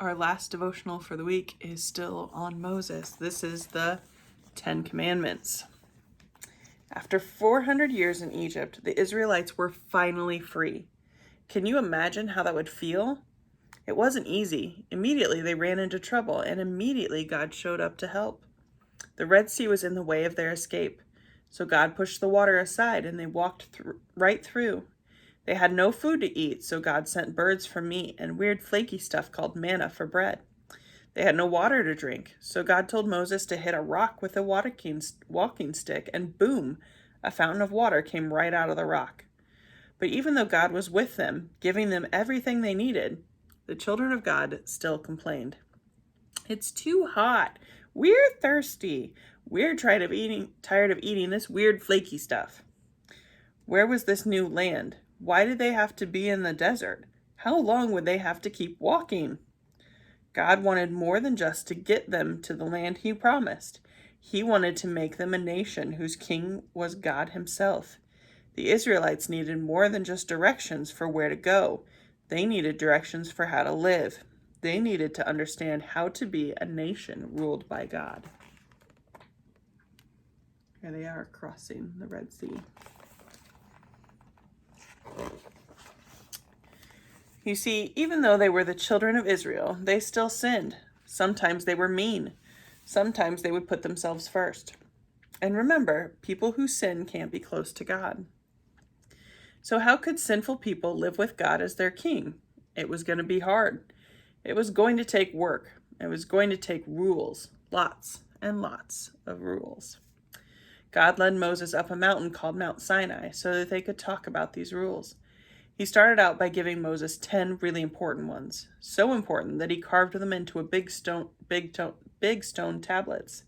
Our last devotional for the week is still on Moses. This is the 10 Commandments. After 400 years in Egypt, the Israelites were finally free. Can you imagine how that would feel? It wasn't easy. Immediately they ran into trouble, and immediately God showed up to help. The Red Sea was in the way of their escape, so God pushed the water aside and they walked right through. They had no food to eat, so God sent birds for meat and weird flaky stuff called manna for bread. They had no water to drink, so God told Moses to hit a rock with a walking stick, and boom, a fountain of water came right out of the rock. But even though God was with them, giving them everything they needed, the children of God still complained. It's too hot. We're thirsty. We're tired of eating this weird flaky stuff. Where was this new land? Why did they have to be in the desert? How long would they have to keep walking? God wanted more than just to get them to the land he promised. He wanted to make them a nation whose king was God himself. The Israelites needed more than just directions for where to go. They needed directions for how to live. They needed to understand how to be a nation ruled by God. Here they are crossing the Red Sea. You see, even though they were the children of Israel, they still sinned. Sometimes they were mean. Sometimes they would put themselves first. And remember, people who sin can't be close to God. So how could sinful people live with God as their king? It was going to be hard. It was going to take work. It was going to take rules, lots and lots of rules. God led Moses up a mountain called Mount Sinai so that they could talk about these rules. He started out by giving Moses 10 really important ones, so important that he carved them into a big stone tablets.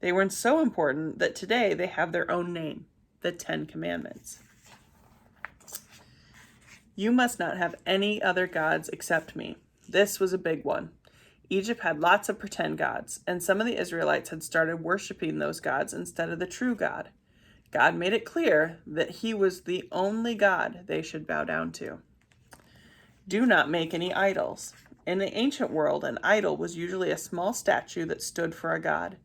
They were so important that today they have their own name, the 10 Commandments. You must not have any other gods except me. This was a big one. Egypt had lots of pretend gods, and some of the Israelites had started worshiping those gods instead of the true God. God made it clear that he was the only God they should bow down to. Do not make any idols. In the ancient world, an idol was usually a small statue that stood for a god.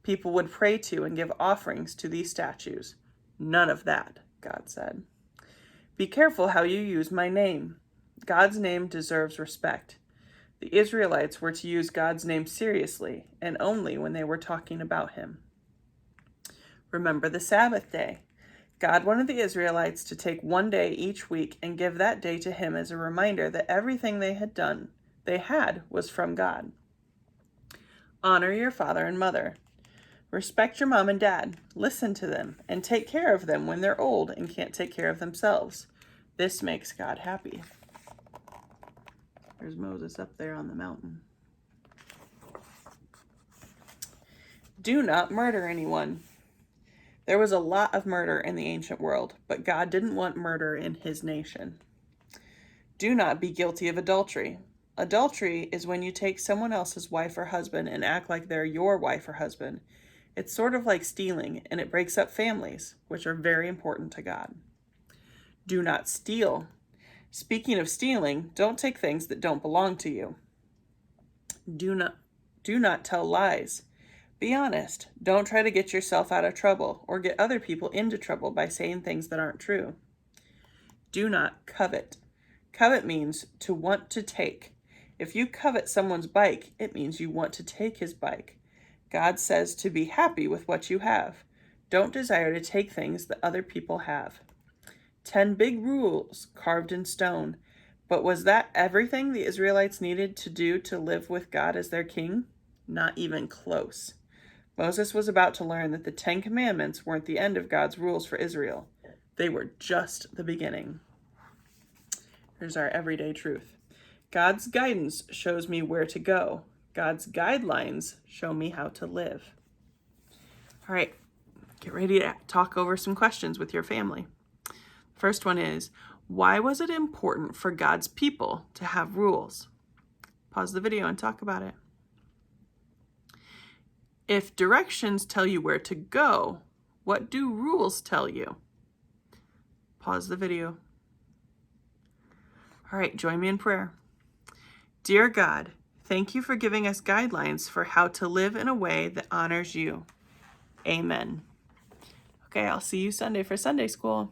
People would pray to and give offerings to these statues. None of that, God said. Be careful how you use my name. God's name deserves respect. The Israelites were to use God's name seriously and only when they were talking about him. Remember the Sabbath day. God wanted the Israelites to take one day each week and give that day to him as a reminder that everything they had was from God. Honor your father and mother. Respect your mom and dad. Listen to them and take care of them when they're old and can't take care of themselves. This makes God happy. There's Moses up there on the mountain. Do not murder anyone. There was a lot of murder in the ancient world, but God didn't want murder in his nation. Do not be guilty of adultery. Adultery is when you take someone else's wife or husband and act like they're your wife or husband. It's sort of like stealing, and it breaks up families, which are very important to God. Do not steal. Speaking of stealing, don't take things that don't belong to you. Do not tell lies. Be honest. Don't try to get yourself out of trouble or get other people into trouble by saying things that aren't true. Do not covet. Covet means to want to take. If you covet someone's bike, it means you want to take his bike. God says to be happy with what you have. Don't desire to take things that other people have. 10 big rules carved in stone. But was that everything the Israelites needed to do to live with God as their king? Not even close. Moses was about to learn that the 10 Commandments weren't the end of God's rules for Israel. They were just the beginning. Here's our everyday truth. God's guidance shows me where to go. God's guidelines show me how to live. All right, get ready to talk over some questions with your family. First one is, why was it important for God's people to have rules? Pause the video and talk about it. If directions tell you where to go, what do rules tell you? Pause the video. All right, join me in prayer. Dear God, Thank you for giving us guidelines for how to live in a way that honors you. Amen. Okay, I'll see you Sunday for Sunday school.